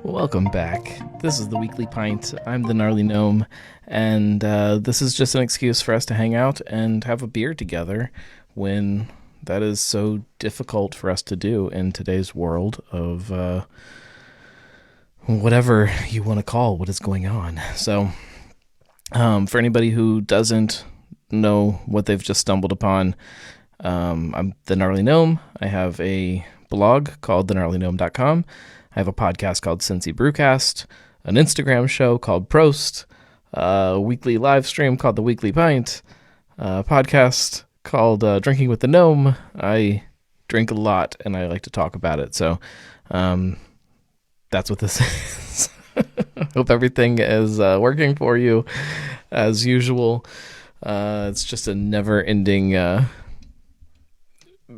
Welcome back. This is the Weekly Pint. I'm the Gnarly Gnome, and this is just an excuse for us to hang out and have a beer together when that is so difficult for us to do in today's world of whatever you want to call what is going on. So, for anybody who doesn't know what they've just stumbled upon, I'm the Gnarly Gnome. I have a blog called thegnarlygnome.com. I have a podcast called Cincy Brewcast, an Instagram show called Prost, a weekly live stream called The Weekly Pint, a podcast called Drinking with the Gnome. I drink a lot, and I like to talk about it, so that's what this is. Hope everything is working for you as usual. It's just a never-ending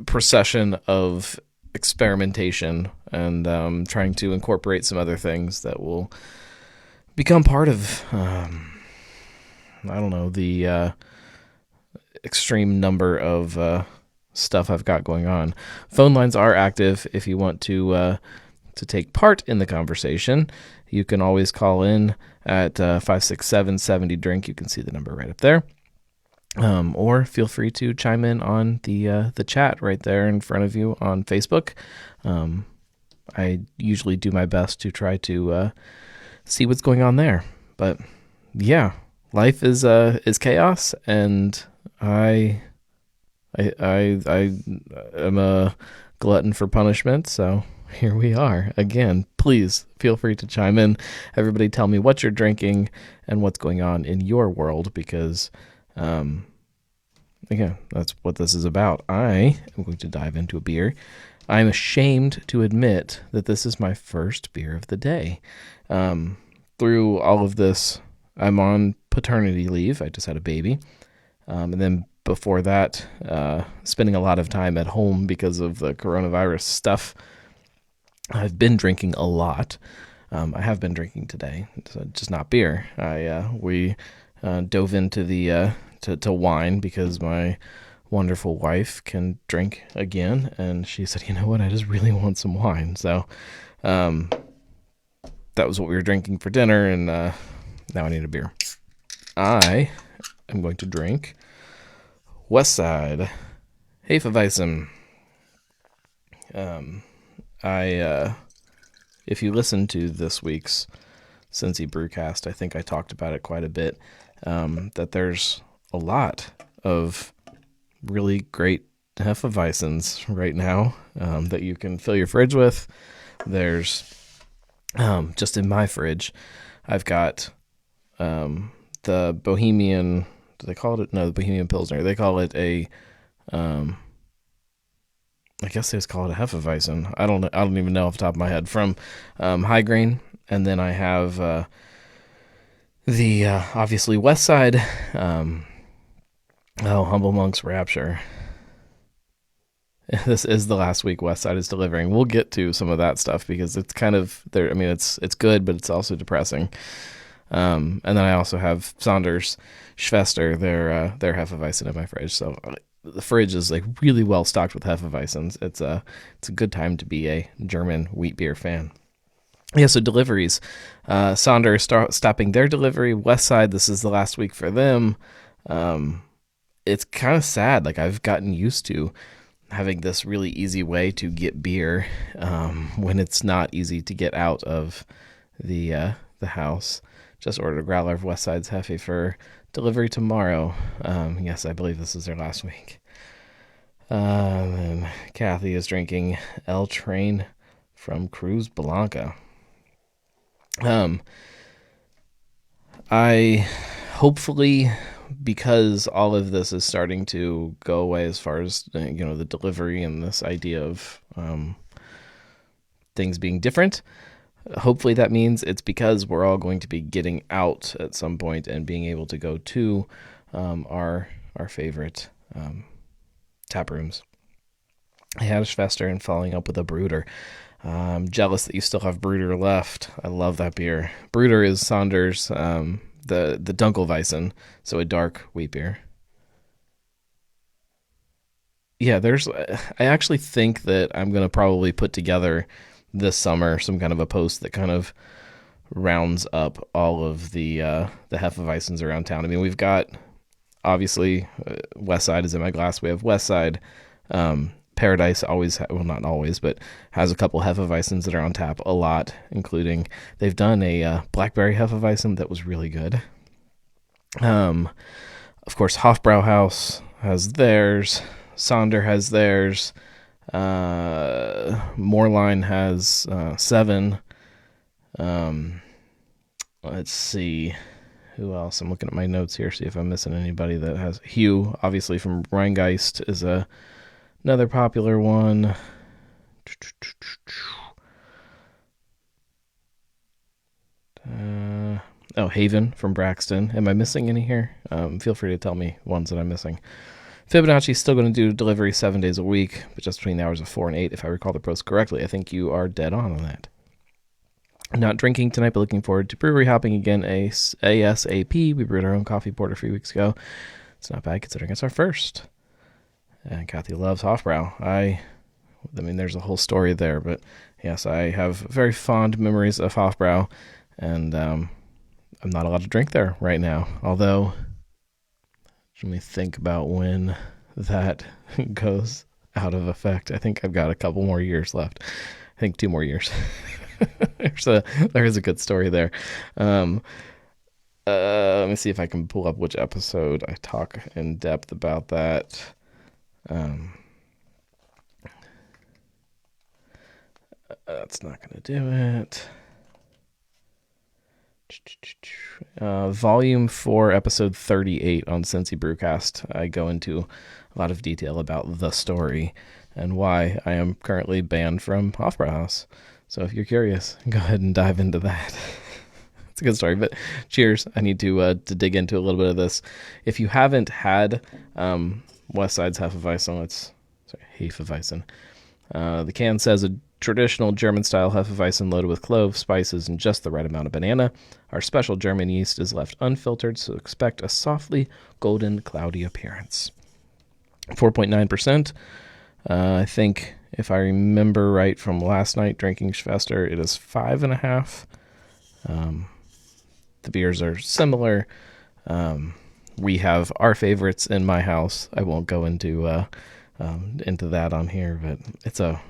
procession of experimentation and trying to incorporate some other things that will become part of, the extreme number of stuff I've got going on. Phone lines are active if you want to take part in the conversation. You can always call in at 567-70-DRINK. You can see the number right up there. Or feel free to chime in on the chat right there in front of you on Facebook. I usually do my best to try to see what's going on there. But yeah, life is chaos, and I am a glutton for punishment. So here we are again. Please feel free to chime in. Everybody, tell me what you're drinking and what's going on in your world, because again, that's what this is about. I am going to dive into a beer. I'm ashamed to admit that this is my first beer of the day. Through all of this, I'm on paternity leave. I just had a baby. And then before that, spending a lot of time at home because of the coronavirus stuff. I've been drinking a lot. I have been drinking today, just not beer. We dove into the to wine because my wonderful wife can drink again, and she said, you know what, I just really want some wine. So that was what we were drinking for dinner, and now I need a beer. I am going to drink Westside Hefeweizen. If you listen to this week's Cincy Brewcast, I think I talked about it quite a bit, that there's a lot of really great Hefeweizens right now that you can fill your fridge with. There's, just in my fridge, I've got the Bohemian, do they call it? No, the Bohemian Pilsner. They call it a, I guess they just call it a Hefeweizen. I don't even know off the top of my head. From High Grain, and then I have the obviously West Side. Humble Monk's Rapture. This is the last week West Side is delivering. We'll get to some of that stuff because it's kind of there. I mean, it's good, but it's also depressing. And then I also have Saunders Schwester, their Hefeweizen in my fridge. So the fridge is like really well stocked with Hefeweizens. It's a good time to be a German wheat beer fan. Yeah, so deliveries. Saunders stopping their delivery. West Side, this is the last week for them. It's kind of sad. Like, I've gotten used to having this really easy way to get beer when it's not easy to get out of the house. Just ordered a growler of West Side's Hefe for delivery tomorrow. Yes, I believe this is their last week. And Kathy is drinking El Train from Cruz Blanca. I hopefully, because all of this is starting to go away as far as the delivery and this idea of things being different, hopefully that means it's because we're all going to be getting out at some point and being able to go to our favorite tap rooms. I had a Schwester and following up with a Brooder. I'm jealous that you still have Brooder left. I love that beer. Brooder is Saunders, the Dunkelweizen, so a dark wheat beer. Yeah, I actually think that I'm going to probably put together this summer some kind of a post that kind of rounds up all of the Hefeweizens around town. I mean, we've got, obviously, West Side is in my glass. We have West Side. Paradise always, well, not always, but has a couple Hefeweizens that are on tap a lot, including they've done a blackberry Hefeweizen that was really good. Of course, Hofbrauhaus has theirs. Sonder has theirs. Moorline has 7. Let's see. Who else? I'm looking at my notes here, see if I'm missing anybody that has. Hugh, obviously, from Rheingeist, is another popular one. Haven from Braxton. Am I missing any here? Feel free to tell me ones that I'm missing. Fibonacci's still going to do delivery 7 days a week, but just between the hours of 4 and 8, if I recall the post correctly. I think you are dead on that. Not drinking tonight, but looking forward to brewery hopping again ASAP. We brewed our own coffee porter a few weeks ago. It's not bad considering it's our first. And Kathy loves Hofbrau. I mean, there's a whole story there, but yes, I have very fond memories of Hofbrau, and I'm not allowed to drink there right now. Although, let me think about when that goes out of effect. I think I've got a couple more years left. I think 2 more years. There is a good story there. Let me see if I can pull up which episode I talk in depth about that. That's not going to do it. Volume 4, episode 38 on Cincy Brewcast. I go into a lot of detail about the story and why I am currently banned from Hofbrauhaus. So if you're curious, go ahead and dive into that. It's a good story, but cheers. I need to dig into a little bit of this. If you haven't had West Side's Hefeweizen, Hefeweizen. The can says a traditional German-style Hefeweizen loaded with cloves, spices, and just the right amount of banana. Our special German yeast is left unfiltered, so expect a softly golden, cloudy appearance. 4.9%. I think, if I remember right from last night drinking Schwester, it is 5.5. The beers are similar. We have our favorites in my house. I won't go into that on here, but it's a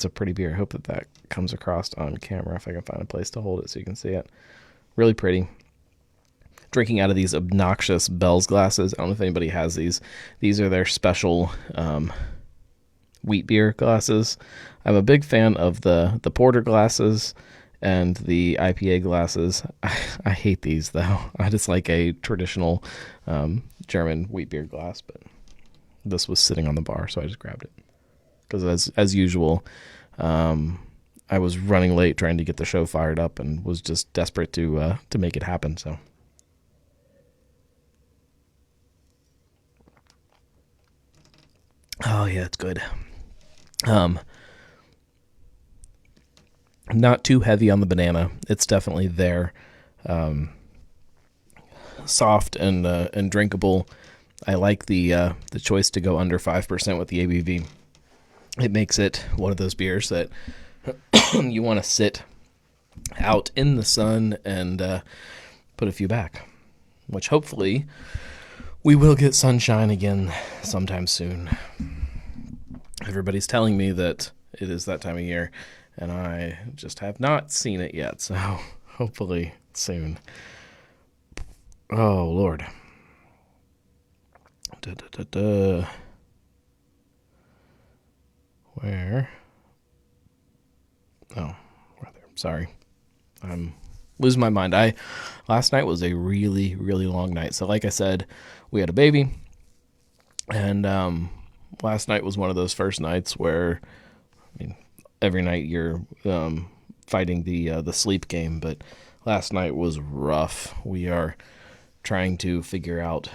pretty beer. I hope that comes across on camera if I can find a place to hold it so you can see it. Really pretty. Drinking out of these obnoxious Bell's glasses. I don't know if anybody has these. These are their special wheat beer glasses. I'm a big fan of the porter glasses and the IPA glasses. I hate these though. I just like a traditional German wheat beer glass, but this was sitting on the bar, so I just grabbed it. Because as usual, I was running late trying to get the show fired up and was just desperate to make it happen. So, oh yeah, it's good. Not too heavy on the banana. It's definitely there. Soft and drinkable. I like the choice to go under 5% with the ABV. It makes it one of those beers that you want to sit out in the sun and put a few back, which hopefully we will get sunshine again sometime soon. Everybody's telling me that it is that time of year, and I just have not seen it yet, so hopefully soon. Oh, Lord. Where? Oh, right there. Sorry. I'm losing my mind. Last night was a really, really long night. So like I said, we had a baby, and last night was one of those first nights where, I mean, every night you're fighting the sleep game, but last night was rough. We are trying to figure out,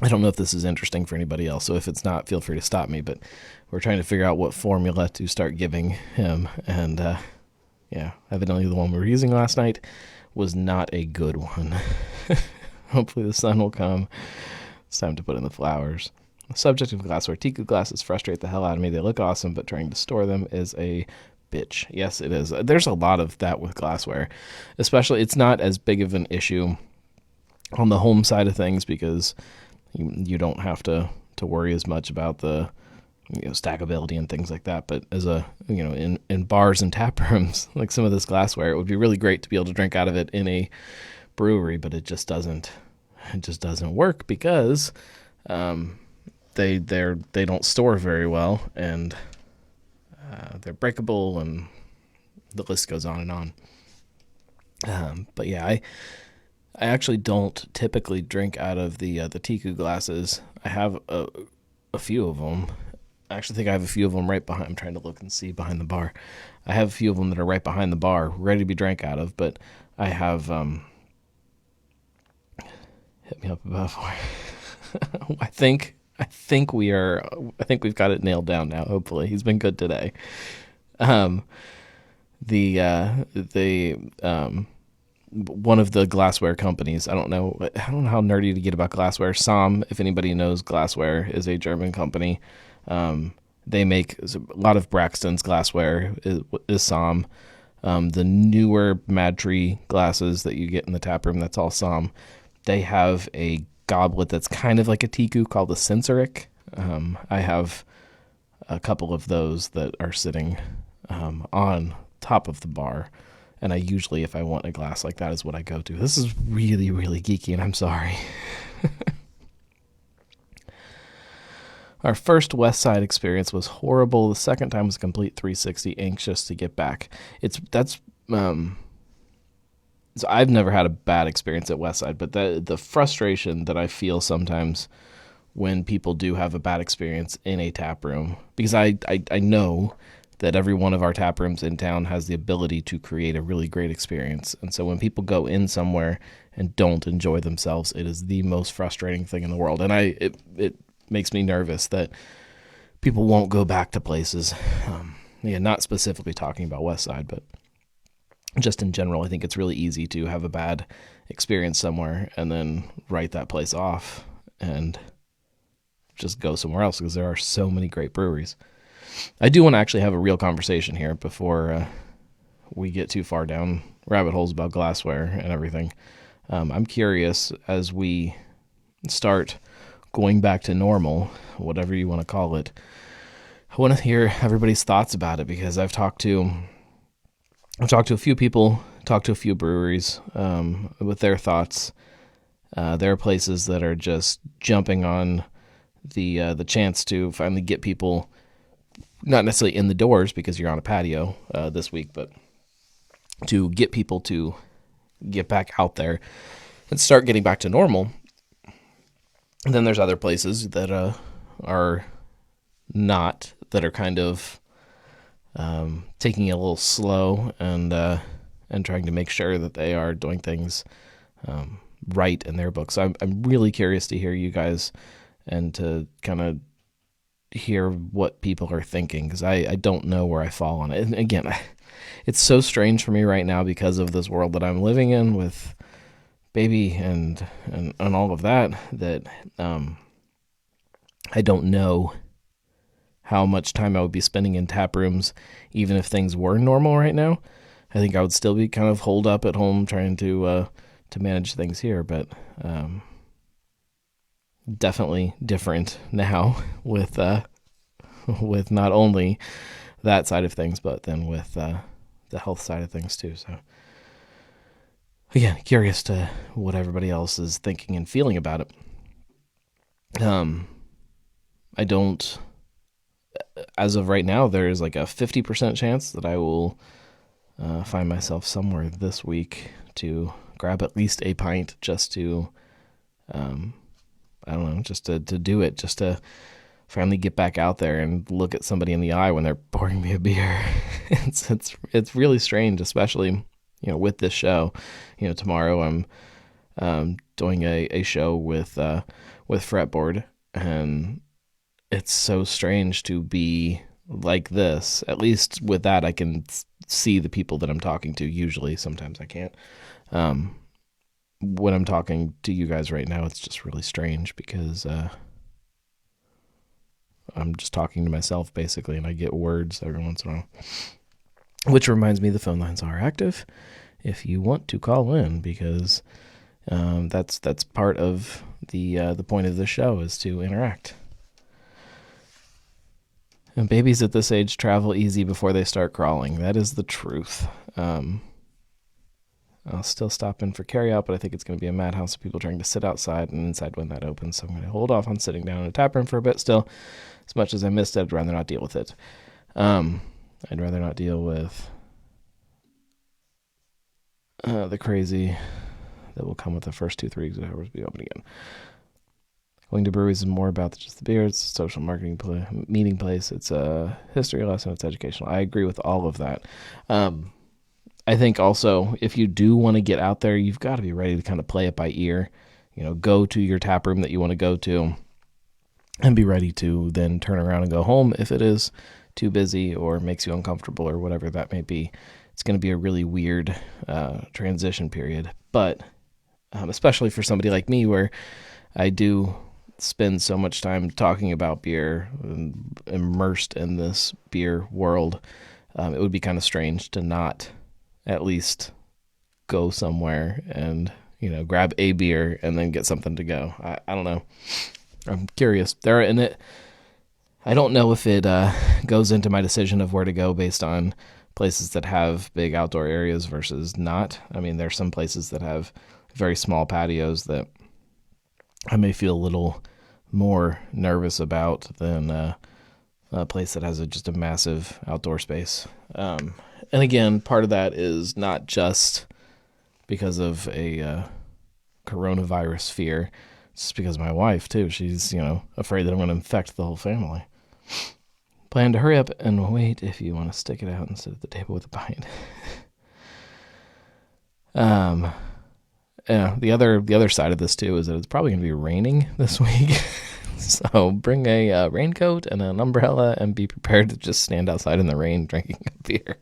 I don't know if this is interesting for anybody else, so if it's not, feel free to stop me, but we're trying to figure out what formula to start giving him, and evidently the one we were using last night was not a good one. Hopefully the sun will come. It's time to put in the flowers. The subject of glassware. Teak glasses frustrate the hell out of me. They look awesome, but trying to store them is a bitch. Yes, it is. There's a lot of that with glassware, especially it's not as big of an issue on the home side of things because you don't have to worry as much about the stackability and things like that. But as in bars and tap rooms, like some of this glassware, it would be really great to be able to drink out of it in a brewery, but it just doesn't work because they don't store very well, and they're breakable, and the list goes on and on. But yeah, I actually don't typically drink out of the Tiku glasses. I have a few of them. I actually think I have a few of them right behind. I'm trying to look and see behind the bar. I have a few of them that are right behind the bar, ready to be drank out of. But I have hit me up about four. I think we've got it nailed down now. Hopefully, he's been good today. One of the glassware companies. I don't know how nerdy to get about glassware. Somm, if anybody knows glassware, is a German company. They make a lot of Braxton's glassware is Somm. The newer Madtree glasses that you get in the tap room, that's all Somm. They have a goblet that's kind of like a Tiku called the Sensoric. I have a couple of those that are sitting on top of the bar. And I usually, if I want a glass like that, is what I go to. This is really, really geeky, and I'm sorry. Our first West Side experience was horrible. The second time was a complete 360, anxious to get back. So I've never had a bad experience at West Side, but the frustration that I feel sometimes when people do have a bad experience in a tap room, because I know that every one of our tap rooms in town has the ability to create a really great experience. And so when people go in somewhere and don't enjoy themselves, it is the most frustrating thing in the world. And it makes me nervous that people won't go back to places. Not specifically talking about West Side, but just in general, I think it's really easy to have a bad experience somewhere and then write that place off and just go somewhere else because there are so many great breweries. I do want to actually have a real conversation here before we get too far down rabbit holes about glassware and everything. I'm curious, as we start going back to normal, whatever you want to call it, I want to hear everybody's thoughts about it, because I've talked to a few people, talked to a few breweries with their thoughts. There are places that are just jumping on the chance to finally get people, not necessarily in the doors because you're on a patio this week, but to get people to get back out there and start getting back to normal. And then there's other places that are not, that are kind of taking it a little slow and trying to make sure that they are doing things right in their books. So I'm really curious to hear you guys and to kind of hear what people are thinking, because I don't know where I fall on it. And again, it's so strange for me right now because of this world that I'm living in with baby and all of that I don't know how much time I would be spending in tap rooms even if things were normal right now. I think I would still be kind of holed up at home trying to manage things here, but definitely different now with not only that side of things, but then with the health side of things too. So again, curious to what everybody else is thinking and feeling about it. I don't, as of right now, there's like a 50% chance that I will find myself somewhere this week to grab at least a pint just to, I don't know, just to do it, just to finally get back out there and look at somebody in the eye when they're pouring me a beer. It's really strange, especially, with this show. Tomorrow I'm doing a show with Fretboard, and it's so strange to be like this. At least with that, I can see the people that I'm talking to. Usually, sometimes I can't. When I'm talking to you guys right now, it's just really strange because I'm just talking to myself basically, and I get words every once in a while. which reminds me the phone lines are active if you want to call in, because that's part of the point of the show is to interact. And babies at this age travel easy before they start crawling. That is the truth. I'll still stop in for carryout, but I think it's going to be a madhouse of people trying to sit outside and inside when that opens. So I'm going to hold off on sitting down in a tap room for a bit still. As much as I missed it, I'd rather not deal with it. I'd rather not deal with the crazy that will come with the first 2-3 hours be open again. Going to breweries is more about just the beer. It's a social marketing meeting place. It's a history lesson. It's educational. I agree with all of that. I think also if you do want to get out there, you've got to be ready to kind of play it by ear. Go to your tap room that you want to go to and be ready to then turn around and go home if it is too busy or makes you uncomfortable or whatever that may be. It's going to be a really weird transition period. But especially for somebody like me where I do spend so much time talking about beer and immersed in this beer world, it would be kind of strange to not at least go somewhere and, grab a beer and then get something to go. I don't know. I'm curious. I don't know if it goes into my decision of where to go based on places that have big outdoor areas versus not. I mean, there's some places that have very small patios that I may feel a little more nervous about than a place that has just a massive outdoor space. And again, part of that is not just because of a coronavirus fear. It's because of my wife, too. She's, afraid that I'm going to infect the whole family. Plan to hurry up and wait if you want to stick it out and sit at the table with a pint. Yeah, the other side of this, too, is that it's probably going to be raining this week. So bring a raincoat and an umbrella and be prepared to just stand outside in the rain drinking a beer.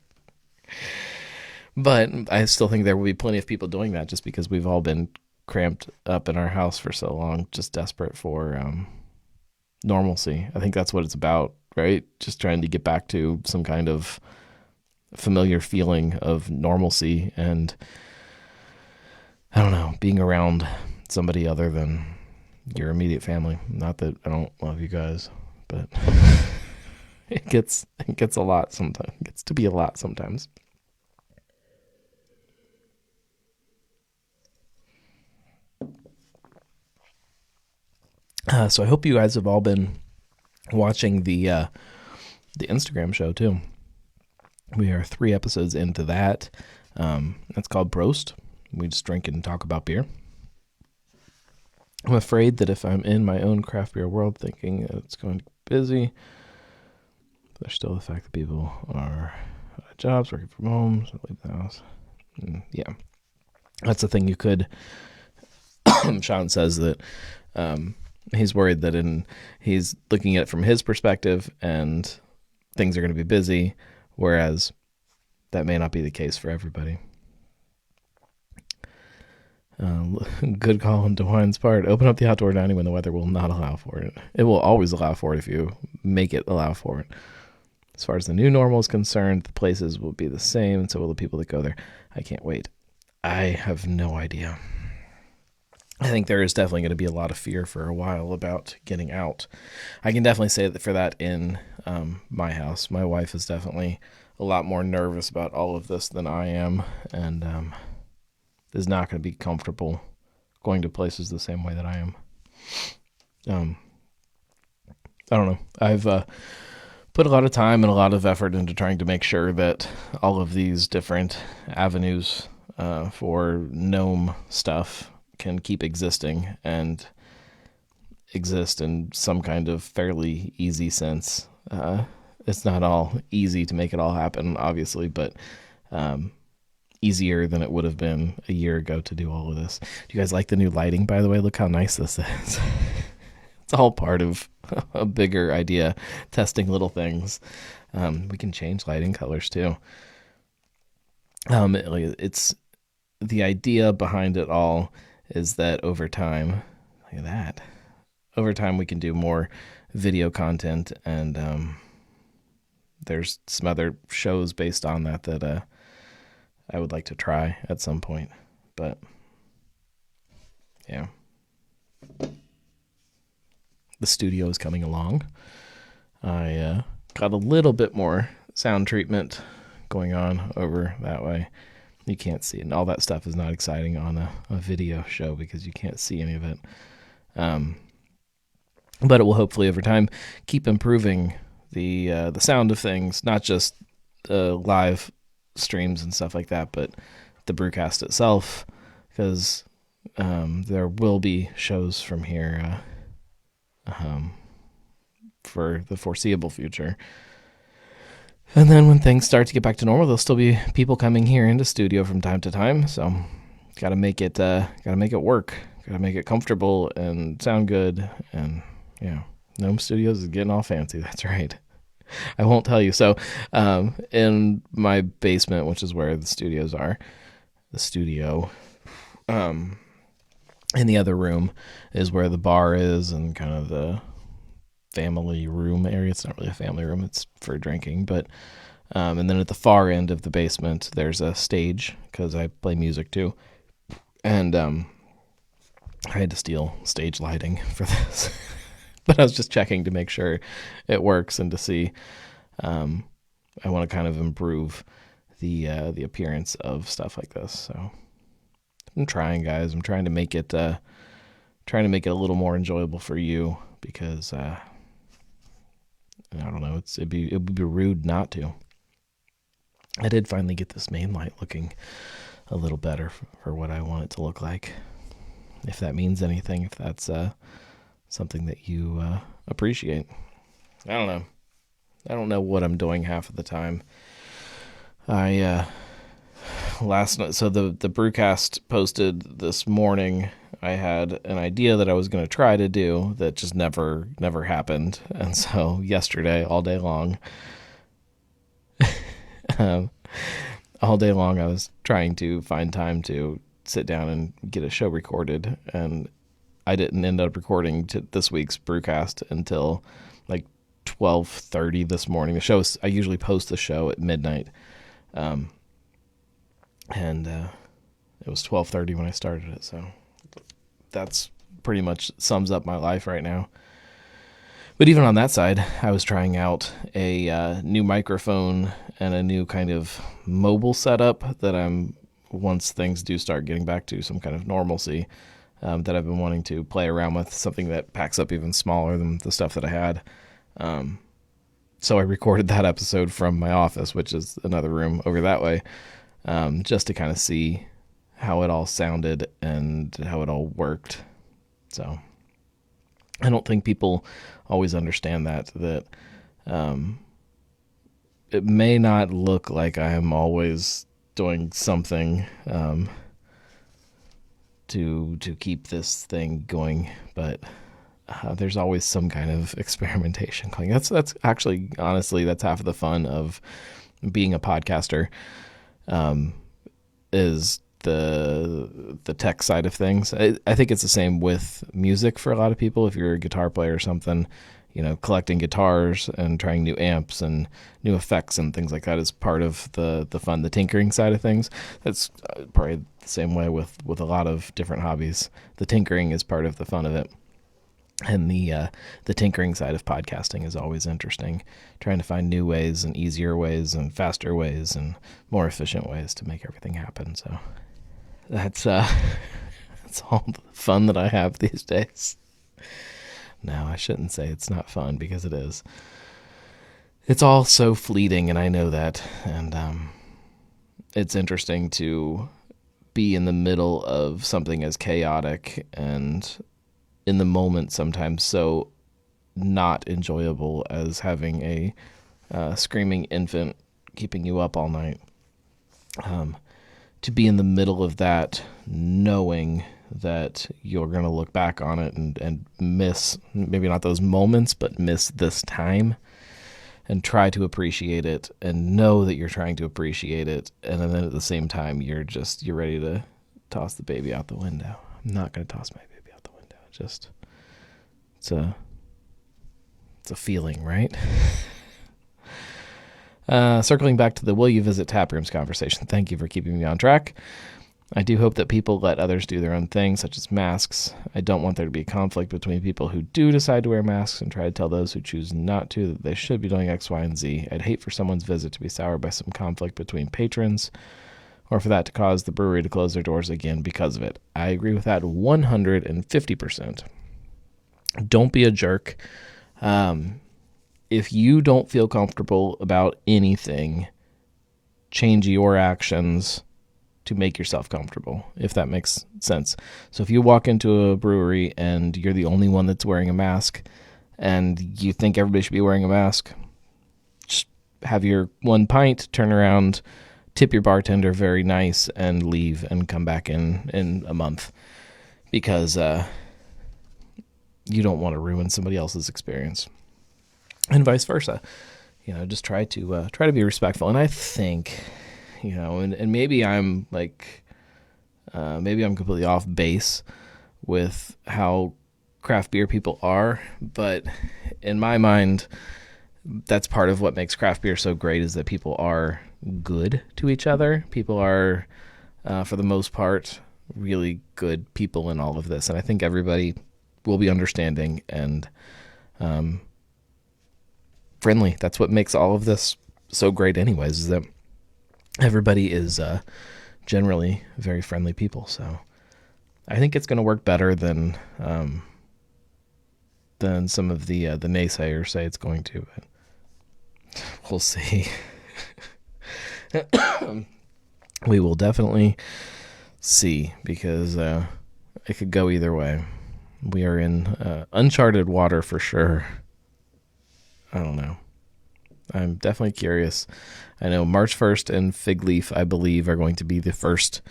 But I still think there will be plenty of people doing that just because we've all been cramped up in our house for so long, just desperate for normalcy. I think that's what it's about, right? Just trying to get back to some kind of familiar feeling of normalcy and, I don't know, being around somebody other than your immediate family. Not that I don't love you guys, but it gets a lot sometimes. It gets to be a lot sometimes. So I hope you guys have all been watching the Instagram show too. We are 3 episodes into that. It's called Broast. We just drink and talk about beer. I'm afraid that if I'm in my own craft beer world thinking that it's going to be busy, there's still the fact that people are at jobs, working from home, so leave the house. Yeah. That's the thing you could... Sean says that he's worried that he's looking at it from his perspective and things are going to be busy, whereas that may not be the case for everybody. Good call on DeWine's part. Open up the outdoor dining when the weather will not allow for it. It will always allow for it if you make it allow for it. As far as the new normal is concerned, the places will be the same, and so will the people that go there. I can't wait. I have no idea. I think there is definitely going to be a lot of fear for a while about getting out. I can definitely say that for that in my house. My wife is definitely a lot more nervous about all of this than I am, and is not going to be comfortable going to places the same way that I am. I don't know. I've put a lot of time and a lot of effort into trying to make sure that all of these different avenues for gnome stuff can keep existing and exist in some kind of fairly easy sense. It's not all easy to make it all happen, obviously, but easier than it would have been a year ago to do all of this. Do you guys like the new lighting, by the way? Look how nice this is. It's all part of a bigger idea, testing little things. We can change lighting colors too. It's the idea behind it all is that over time, look at that. Over time, we can do more video content and there's some other shows based on that I would like to try at some point. But yeah, the studio is coming along. I got a little bit more sound treatment going on over that way. You can't see it, and all that stuff is not exciting on a video show because you can't see any of it. But it will hopefully over time keep improving the sound of things, not just live streams and stuff like that, but the Brewcast itself, because there will be shows from here for the foreseeable future. And then when things start to get back to normal, there'll still be people coming here into studio from time to time. So gotta make it work. Gotta make it comfortable and sound good. And yeah, Gnome Studios is getting all fancy. That's right. I won't tell you. So in my basement, which is where the studios are, the studio, in the other room is where the bar is and kind of the family room area. It's not really a family room, it's for drinking, but and then at the far end of the basement there's a stage because I play music too, and I had to steal stage lighting for this. But I was just checking to make sure it works and to see I want to kind of improve the appearance of stuff like this. So I'm trying, guys. I'm trying to make it a little more enjoyable for you, because I don't know, it would be rude not to. I did finally get this main light looking a little better for what I want it to look like. If that means anything, if that's something that you appreciate. I don't know. I don't know what I'm doing half of the time. Last night, so the Brewcast posted this morning, I had an idea that I was going to try to do that just never happened. And so yesterday, all day long, I was trying to find time to sit down and get a show recorded. And I didn't end up recording this week's Brewcast until like 12:30 this morning. I usually post the show at midnight. And it was 12:30 when I started it, so that's pretty much sums up my life right now. But even on that side, I was trying out a new microphone and a new kind of mobile setup that once things do start getting back to some kind of normalcy, that I've been wanting to play around with, something that packs up even smaller than the stuff that I had. So I recorded that episode from my office, which is another room over that way, just to kind of see how it all sounded and how it all worked. So I don't think people always understand that it may not look like I am always doing something to keep this thing going, but there's always some kind of experimentation going. That's actually, honestly, that's half of the fun of being a podcaster, is the tech side of things. I think it's the same with music for a lot of people. If you're a guitar player or something, collecting guitars and trying new amps and new effects and things like that is part of the fun, the tinkering side of things. That's probably the same way with a lot of different hobbies. The tinkering is part of the fun of it. And the tinkering side of podcasting is always interesting, trying to find new ways and easier ways and faster ways and more efficient ways to make everything happen. So that's all the fun that I have these days. No, I shouldn't say it's not fun, because it is. It's all so fleeting, and I know that. And it's interesting to be in the middle of something as chaotic and in the moment sometimes so not enjoyable as having a screaming infant keeping you up all night. To be in the middle of that, knowing that you're going to look back on it and miss, maybe not those moments, but miss this time, and try to appreciate it and know that you're trying to appreciate it. And then at the same time, you're ready to toss the baby out the window. I'm not going to toss my baby out the window. It's a feeling, right? Circling back to the will you visit taprooms conversation, thank you for keeping me on track. I do hope that people let others do their own thing, such as masks. I don't want there to be a conflict between people who do decide to wear masks and try to tell those who choose not to that they should be doing X, Y, and Z. I'd hate for someone's visit to be soured by some conflict between patrons, or for that to cause the brewery to close their doors again because of it. I agree with that 150%. Don't be a jerk. If you don't feel comfortable about anything, change your actions to make yourself comfortable, if that makes sense. So if you walk into a brewery and you're the only one that's wearing a mask and you think everybody should be wearing a mask, just have your one pint, turn around, tip your bartender very nice, and leave and come back in a month, because you don't want to ruin somebody else's experience, and vice versa. Just try to be respectful. And I think, and maybe I'm maybe I'm completely off base with how craft beer people are, but in my mind, that's part of what makes craft beer so great, is that people are good to each other. People are, for the most part, really good people in all of this. And I think everybody will be understanding and friendly. That's what makes all of this so great anyways, is that everybody is generally very friendly people. So I think it's going to work better than some of the naysayers say it's going to, but we'll see. We will definitely see, because it could go either way. We are in uncharted water for sure. I don't know. I'm definitely curious. I know March 1st and Fig Leaf, I believe, are going to be the first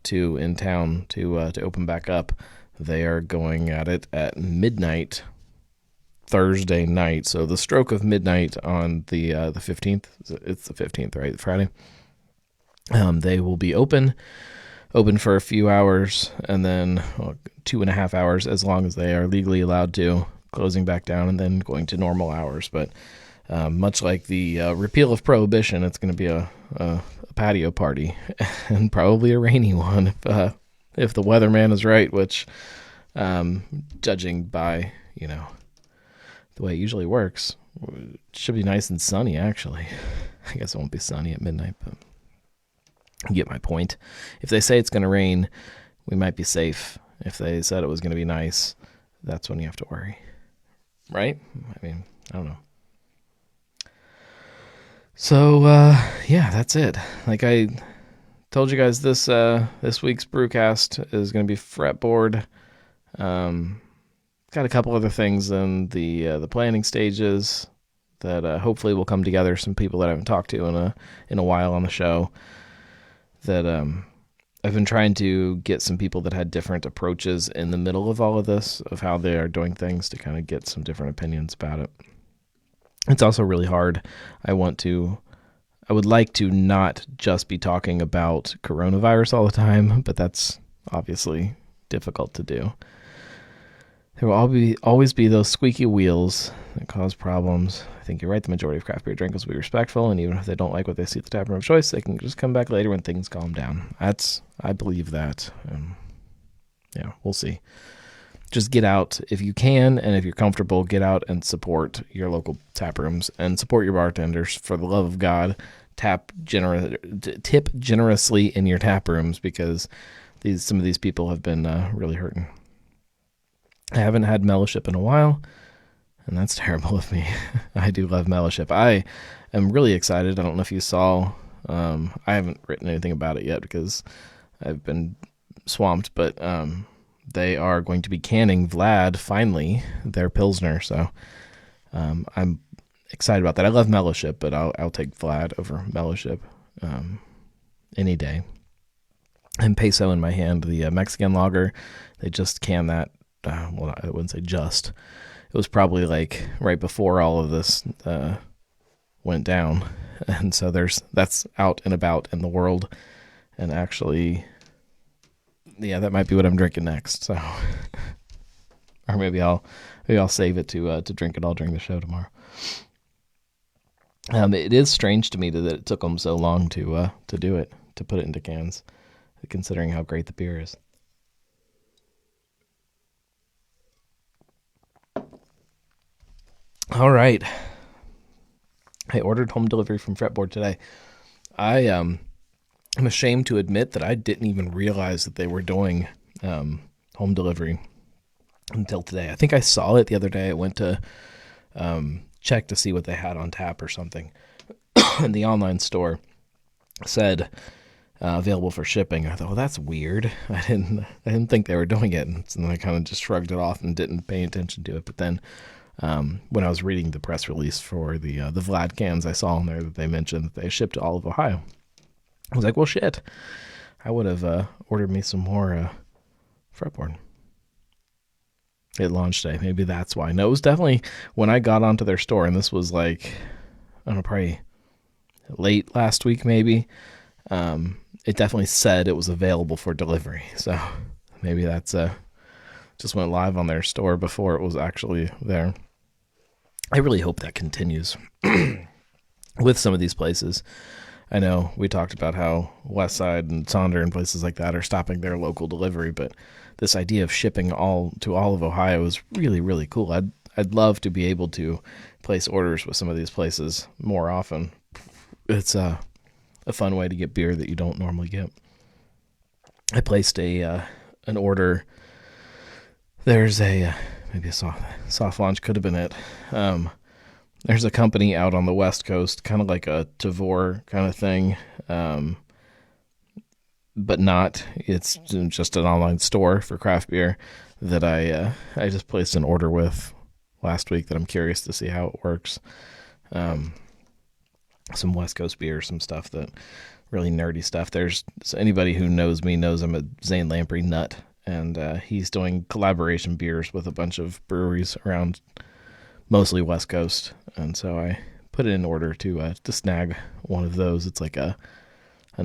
two in town to open back up. They are going at it at midnight Thursday night. So the stroke of midnight on the 15th. It's the 15th, right? Friday. They will be open for a few hours, and then 2.5 hours, as long as they are legally allowed to, closing back down, and then going to normal hours. But much like the repeal of Prohibition, it's going to be a patio party, and probably a rainy one if the weatherman is right, which, judging by, the way it usually works, it should be nice and sunny, actually. I guess it won't be sunny at midnight, but you get my point. If they say it's going to rain, we might be safe. If they said it was going to be nice, that's when you have to worry. Right? I mean, I don't know. So, yeah, that's it. Like I told you guys, this week's Brewcast is going to be fretboard. Got a couple other things in the planning stages that hopefully will come together. Some people that I haven't talked to in a while on the show, that I've been trying to get some people that had different approaches in the middle of all of this, of how they are doing things, to kind of get some different opinions about it. It's also really hard. I would like to not just be talking about coronavirus all the time, but that's obviously difficult to do. There will always be those squeaky wheels that cause problems. I think you're right. The majority of craft beer drinkers will be respectful, and even if they don't like what they see at the taproom of choice, they can just come back later when things calm down. I believe that. Yeah, we'll see. Just get out if you can, and if you're comfortable, get out and support your local tap rooms and support your bartenders. For the love of God, tip generously in your tap rooms, because some of these people have been really hurting. I haven't had Mellowship in a while, and that's terrible of me. I do love Mellowship. I am really excited. I don't know if you saw. I haven't written anything about it yet because I've been swamped, but they are going to be canning Vlad, finally, their Pilsner. So I'm excited about that. I love Mellowship, but I'll take Vlad over Mellowship any day. And Peso in my hand, the Mexican lager. They just canned that. Well, I wouldn't say just. It was probably like right before all of this went down. And so that's out and about in the world. And actually, yeah, that might be what I'm drinking next. So, or maybe I'll save it to drink it all during the show tomorrow. It is strange to me that it took them so long to do it, to put it into cans, considering how great the beer is. All right. I ordered home delivery from Fretboard today. I'm ashamed to admit that I didn't even realize that they were doing home delivery until today. I think I saw it the other day. I went to check to see what they had on tap or something, and the online store said available for shipping. I thought, well, that's weird. I didn't think they were doing it, and then I kind of just shrugged it off and didn't pay attention to it. But then when I was reading the press release for the Vlad cans, I saw in there that they mentioned that they shipped to all of Ohio. I was like, well, shit. I would have ordered me some more Fretboard. It launched today. Maybe that's why. No, it was definitely when I got onto their store, and this was like, I don't know, probably late last week maybe. It definitely said it was available for delivery. So maybe that's just went live on their store before it was actually there. I really hope that continues with some of these places. I know we talked about how Westside and Sonder and places like that are stopping their local delivery, but this idea of shipping all of Ohio is really, really cool. I'd love to be able to place orders with some of these places more often. It's a fun way to get beer that you don't normally get. I placed an order. There's maybe a soft launch could have been it. There's a company out on the West Coast, kind of like a Tavor kind of thing, but not. It's just an online store for craft beer that I just placed an order with last week that I'm curious to see how it works. Some West Coast beer, some stuff that really nerdy stuff. There's anybody who knows me knows I'm a Zane Lamprey nut, and he's doing collaboration beers with a bunch of breweries around mostly West Coast, and so I put it in order to snag one of those. It's like an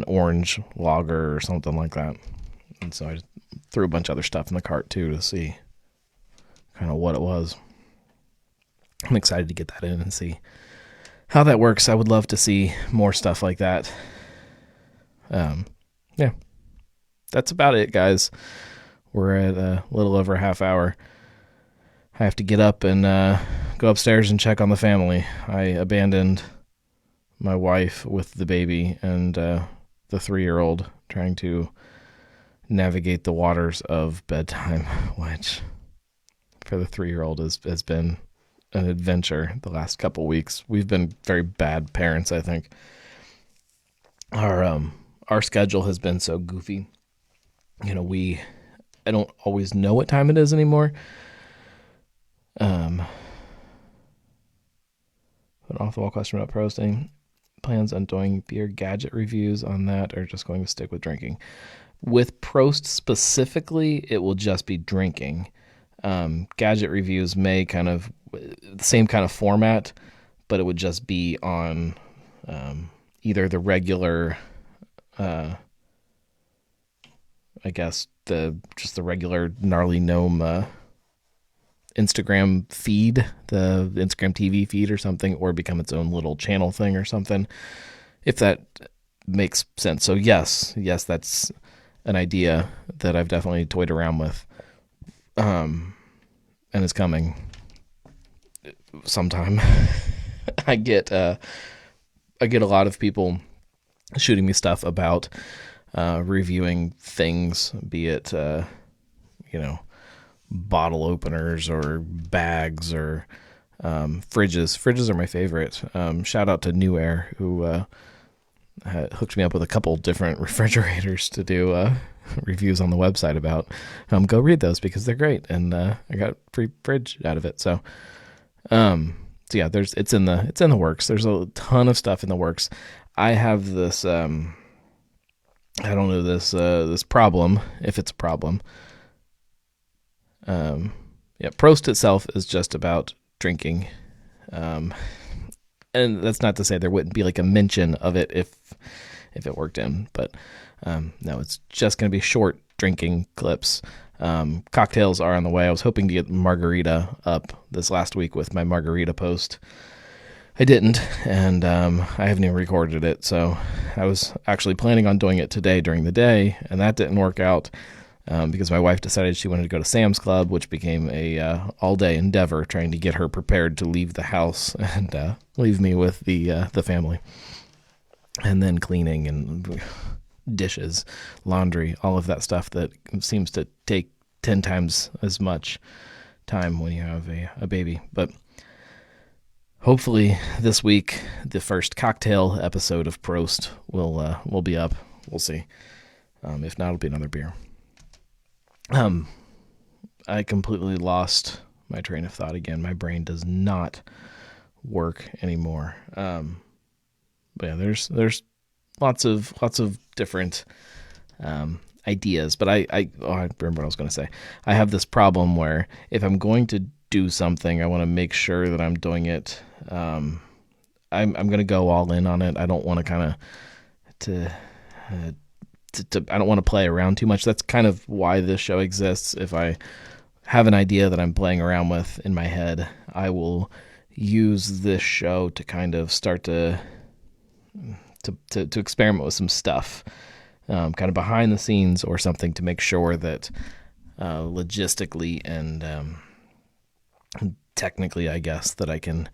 orange lager or something like that, and so I just threw a bunch of other stuff in the cart too to see kind of what it was. I'm excited to get that in and see how that works. I would love to see more stuff like that. Yeah, that's about it, guys. We're at a little over a half hour. I have to get up and go upstairs and check on the family. I abandoned my wife with the baby and the 3-year-old trying to navigate the waters of bedtime, which for the 3-year-old has been an adventure the last couple weeks. We've been very bad parents, I think. Our schedule has been so goofy. You know, I don't always know what time it is anymore. An off-the-wall question about prosting. Plans on doing beer gadget reviews on that, or just going to stick with drinking? With Prost specifically, it will just be drinking. Gadget reviews may kind of the same kind of format, but it would just be on either the regular, I guess the regular Gnarly Gnome Instagram feed, the Instagram TV feed or something, or become its own little channel thing or something, if that makes sense. So yes, that's an idea that I've definitely toyed around with, and it's coming sometime. I get a lot of people shooting me stuff about reviewing things, be it bottle openers or bags or fridges. Fridges are my favorite. Shout out to New Air, who hooked me up with a couple different refrigerators to do reviews on the website about. Go read those because they're great, and I got free fridge out of it. So yeah, it's in the works. There's a ton of stuff in the works. I have this I don't know this problem, if it's a problem. Prost itself is just about drinking, and that's not to say there wouldn't be like a mention of it if it worked in, but no, it's just going to be short drinking clips. Cocktails are on the way. I was hoping to get margarita up this last week with my margarita post, I didn't, and I haven't even recorded it, so I was actually planning on doing it today during the day, and that didn't work out because my wife decided she wanted to go to Sam's Club, which became a all-day endeavor trying to get her prepared to leave the house and leave me with the family. And then cleaning and dishes, laundry, all of that stuff that seems to take 10 times as much time when you have a baby. But hopefully this week, the first cocktail episode of Prost will be up. We'll see. If not, it'll be another beer. I completely lost my train of thought again. My brain does not work anymore. But yeah, there's lots of different ideas. But I remember what I was going to say. I have this problem where if I'm going to do something, I want to make sure that I'm doing it. I'm going to go all in on it. I don't want to I don't want to play around too much. That's kind of why this show exists. If I have an idea that I'm playing around with in my head, I will use this show to kind of start to experiment with some stuff, kind of behind the scenes or something, to make sure that logistically and technically, I guess, that I can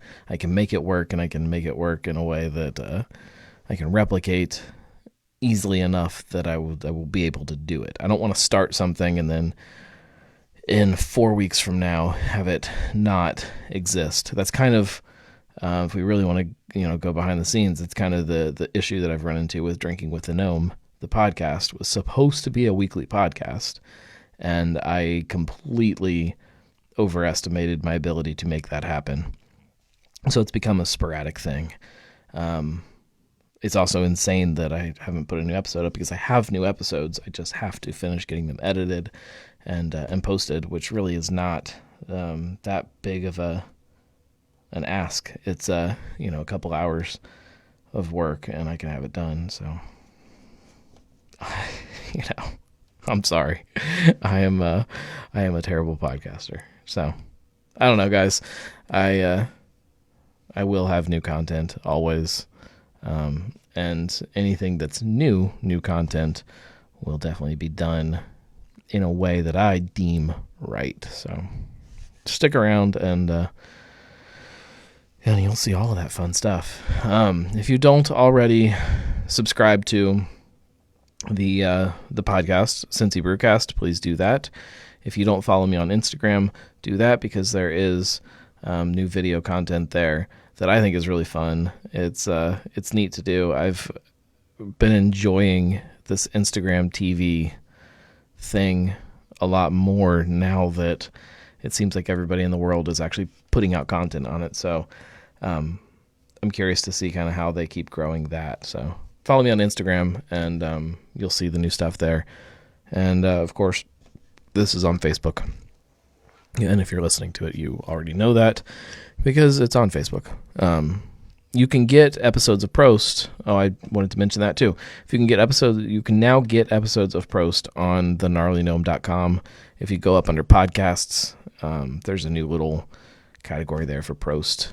make it work, and I can make it work in a way that I can replicate easily enough that I will be able to do it. I don't want to start something and then in 4 weeks from now have it not exist. That's kind of if we really want to go behind the scenes, it's kind of the issue that I've run into with Drinking with the Gnome. The podcast was supposed to be a weekly podcast, and I completely overestimated my ability to make that happen. So it's become a sporadic thing. It's also insane that I haven't put a new episode up, because I have new episodes. I just have to finish getting them edited and posted, which really is not that big of an ask. It's a couple hours of work, and I can have it done. So I'm sorry. I am a terrible podcaster. So I don't know, guys. I will have new content always. And anything that's new content will definitely be done in a way that I deem right. So stick around and you'll see all of that fun stuff. If you don't already subscribe to the podcast, Cincy Brewcast, please do that. If you don't follow me on Instagram, do that, because there is new video content there that I think is really fun. It's neat to do. I've been enjoying this Instagram TV thing a lot more now that it seems like everybody in the world is actually putting out content on it. So I'm curious to see kind of how they keep growing that. So follow me on Instagram, and you'll see the new stuff there. And of course, this is on Facebook. And if you're listening to it, you already know that, because it's on Facebook. You can get episodes of Prost. Oh, I wanted to mention that too. If you can now get episodes of Prost on thegnarlygnome.com. If you go up under podcasts, there's a new little category there for Prost.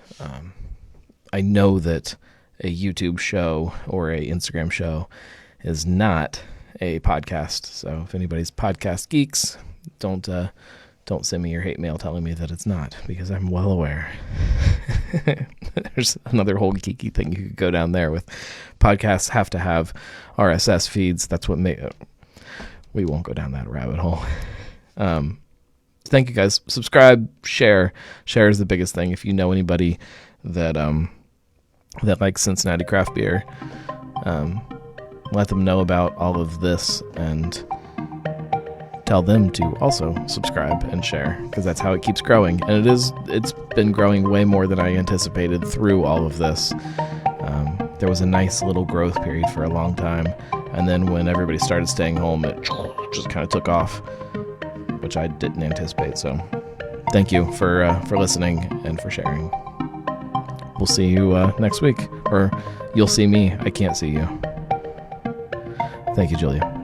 I know that a YouTube show or a Instagram show is not a podcast. So if anybody's podcast geeks, don't send me your hate mail telling me that it's not, because I'm well aware. There's another whole geeky thing you could go down there with. Podcasts have to have RSS feeds. That's what we won't go down that rabbit hole. Thank you, guys. Subscribe, share. Share is the biggest thing. If you know anybody that likes Cincinnati craft beer, let them know about all of this, and tell them to also subscribe and share, because that's how it keeps growing. And it's been growing way more than I anticipated through all of this. There was a nice little growth period for a long time, and then when everybody started staying home, it just kind of took off, which I didn't anticipate. So thank you for listening and for sharing. We'll see you next week, or you'll see me. I can't see you. Thank you, Julia.